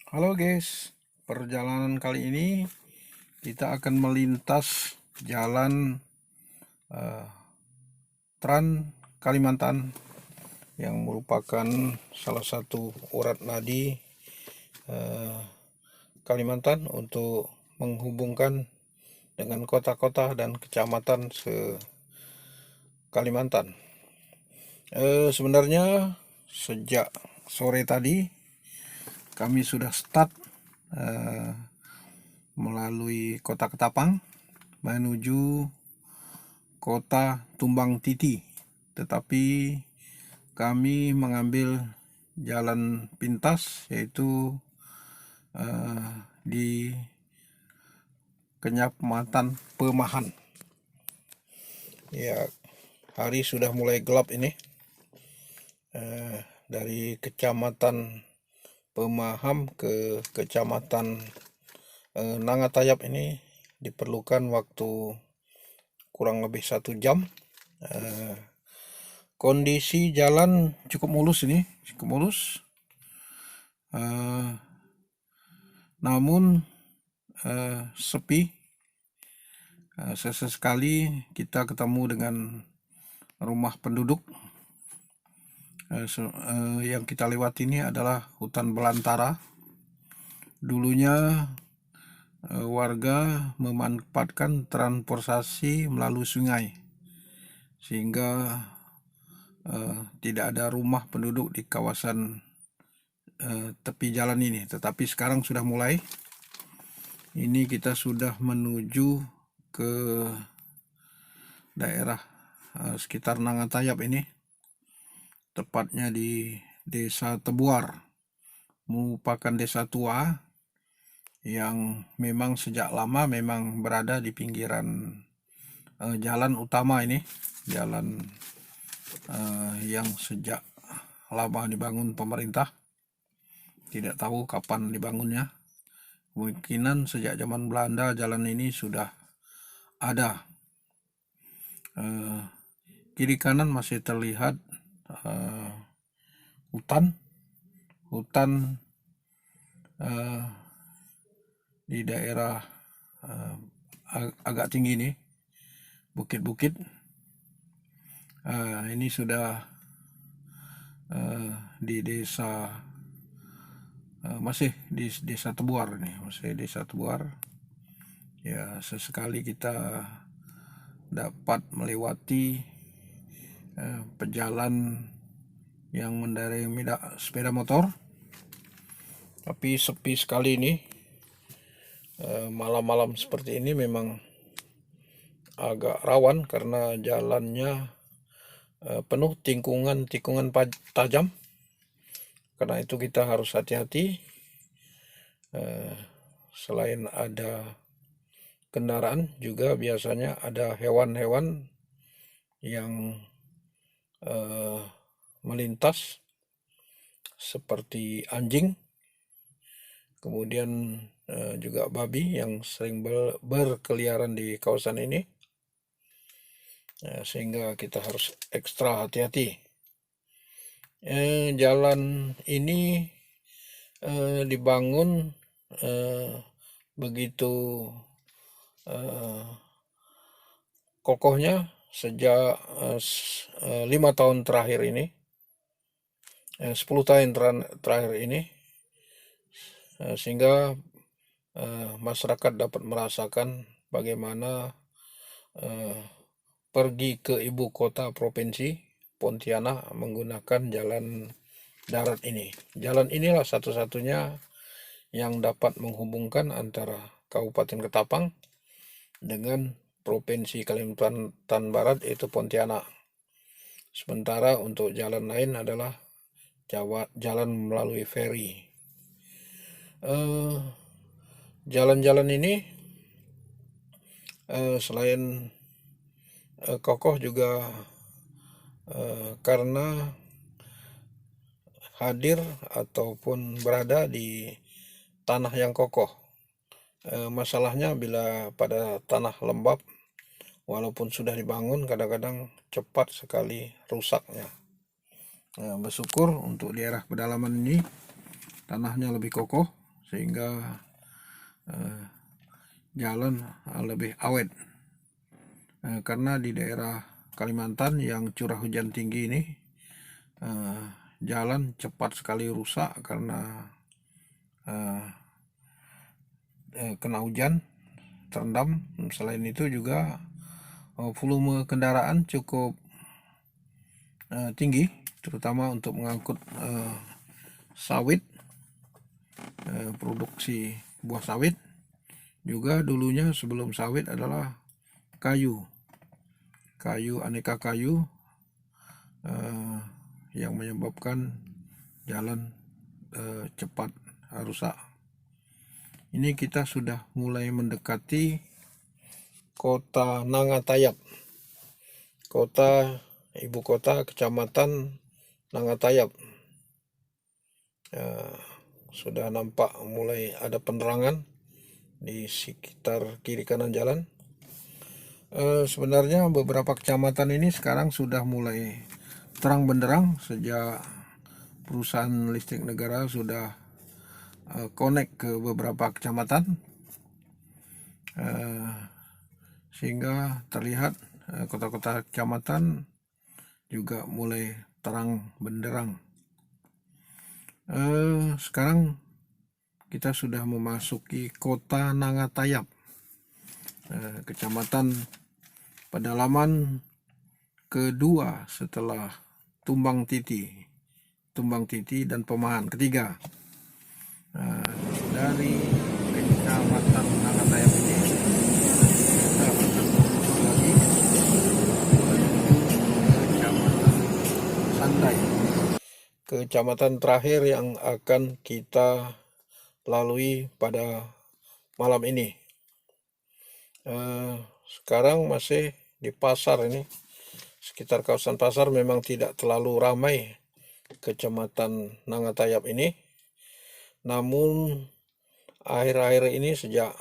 Halo guys, perjalanan kali ini kita akan melintas jalan Trans Kalimantan yang merupakan salah satu urat nadi Kalimantan untuk menghubungkan dengan kota-kota dan kecamatan se-Kalimantan. Sebenarnya sejak sore tadi kami sudah start melalui kota Ketapang menuju kota Tumbang Titi, tetapi kami mengambil jalan pintas yaitu di Kecamatan Pemahan. Ya, hari sudah mulai gelap ini. Dari Kecamatan Pemaham ke Kecamatan Nangatayap ini diperlukan waktu kurang lebih 1 jam. Kondisi jalan cukup mulus ini, cukup mulus. Namun sepi. Sesekali kita ketemu dengan rumah penduduk. Yang kita lewati ini adalah hutan belantara. Dulunya warga memanfaatkan transportasi melalui sungai, sehingga tidak ada rumah penduduk di kawasan tepi jalan ini. Tetapi sekarang sudah mulai. Ini kita sudah menuju ke daerah sekitar Nangatayap ini, tepatnya di Desa Tebuar, merupakan desa tua yang memang sejak lama memang berada di pinggiran jalan utama ini, jalan yang sejak lama dibangun pemerintah. Tidak tahu kapan dibangunnya. Kemungkinan sejak zaman Belanda jalan ini sudah ada. Kiri kanan masih terlihat hutan di daerah agak tinggi ini, bukit-bukit. Ini sudah di desa masih di Desa Tebuar nih, masih Desa Tebuar. Ya, sesekali kita dapat melewati pejalan yang mengendarai sepeda motor, tapi sepi sekali ini. Malam-malam seperti ini memang agak rawan karena jalannya penuh tikungan tajam. Karena itu kita harus hati-hati. Selain ada kendaraan, juga biasanya ada hewan-hewan yang melintas seperti anjing, kemudian juga babi yang sering berkeliaran di kawasan ini, sehingga kita harus ekstra hati-hati. Jalan ini dibangun begitu kokohnya sejak 5 tahun terakhir ini, 10 tahun terakhir ini, sehingga masyarakat dapat merasakan bagaimana pergi ke ibu kota provinsi Pontianak menggunakan jalan darat ini. Jalan inilah satu-satunya yang dapat menghubungkan antara Kabupaten Ketapang dengan Provinsi Kalimantan Barat, yaitu Pontianak. Sementara untuk jalan lain adalah jalan melalui feri. Jalan-jalan ini selain kokoh juga karena hadir ataupun berada di tanah yang kokoh. Masalahnya bila pada tanah lembab, walaupun sudah dibangun, kadang-kadang cepat sekali rusaknya. Bersyukur untuk daerah pedalaman ini tanahnya lebih kokoh, sehingga jalan lebih awet. Karena di daerah Kalimantan yang curah hujan tinggi ini, jalan cepat sekali rusak karena kena hujan, terendam. Selain itu juga volume kendaraan cukup tinggi, terutama untuk mengangkut sawit, produksi buah sawit. Juga dulunya sebelum sawit adalah kayu aneka kayu yang menyebabkan jalan cepat rusak. Ini kita sudah mulai mendekati kota Nangatayab, ibu kota kecamatan Nangatayab. Sudah nampak mulai ada penerangan di sekitar kiri kanan jalan. Sebenarnya beberapa kecamatan ini sekarang sudah mulai terang benderang sejak perusahaan listrik negara sudah connect ke beberapa kecamatan, sehingga terlihat kota-kota kecamatan juga mulai terang benderang. Sekarang kita sudah memasuki kota Nangatayab, kecamatan pedalaman kedua setelah Tumbang Titi dan Pemahan ketiga. Dari kecamatan Nangatayab ini kita akan menuju lagi menuju kecamatan Sandai, kecamatan terakhir yang akan kita lalui pada malam ini. Sekarang masih di pasar ini, sekitar kawasan pasar memang tidak terlalu ramai kecamatan Nangatayab ini. Namun akhir-akhir ini sejak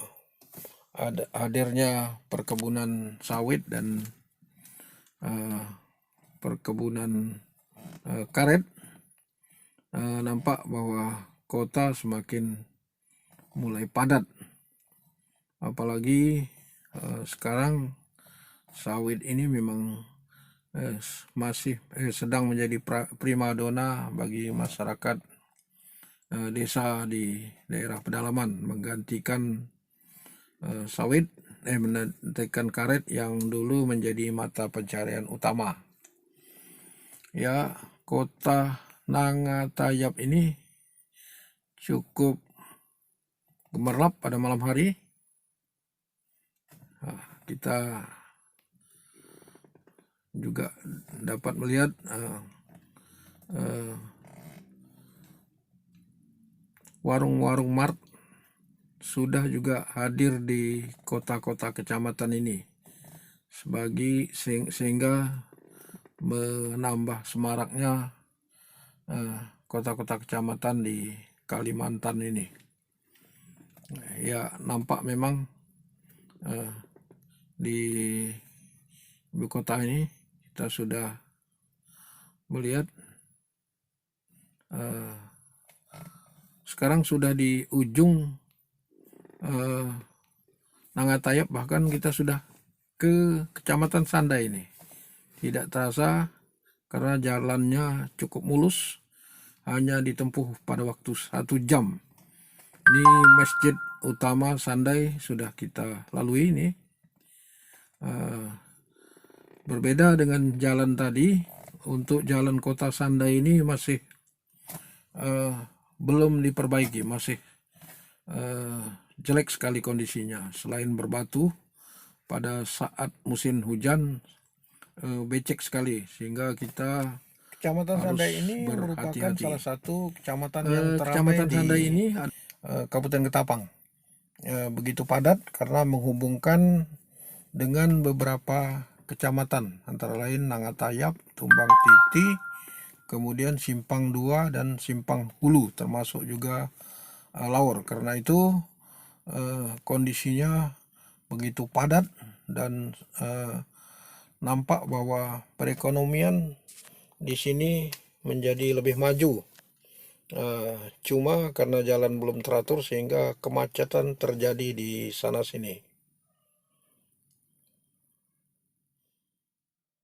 hadirnya perkebunan sawit dan perkebunan karet, nampak bahwa kota semakin mulai padat. Apalagi sekarang sawit ini memang masih sedang menjadi primadona bagi masyarakat desa di daerah pedalaman, menggantikan sawit, menggantikan karet yang dulu menjadi mata pencarian utama. Ya, kota Nangatayab ini cukup gemerlap pada malam hari. Kita juga dapat melihat warung-warung mart sudah juga hadir di kota-kota kecamatan ini sehingga menambah semaraknya kota-kota kecamatan di Kalimantan ini. Ya, nampak memang di ibu kota ini kita sudah melihat sekarang sudah di ujung Nangatayab, bahkan kita sudah ke kecamatan Sandai ini. Tidak terasa karena jalannya cukup mulus, hanya ditempuh pada waktu 1 jam. Ini masjid utama Sandai sudah kita lalui ini. Berbeda dengan jalan tadi, untuk jalan kota Sandai ini masih belum diperbaiki, masih jelek sekali kondisinya. Selain berbatu, pada saat musim hujan becek sekali, sehingga kita Kecamatan Sandai ini merupakan salah satu kecamatan yang teramai di Sandai ini, Kabupaten Ketapang. Begitu padat karena menghubungkan dengan beberapa kecamatan, antara lain Nangatayab, Tumbang Titi, kemudian Simpang 2 dan Simpang Hulu, termasuk juga Laur. Karena itu kondisinya begitu padat dan nampak bahwa perekonomian di sini menjadi lebih maju Cuma karena jalan belum teratur sehingga kemacetan terjadi di sana sini.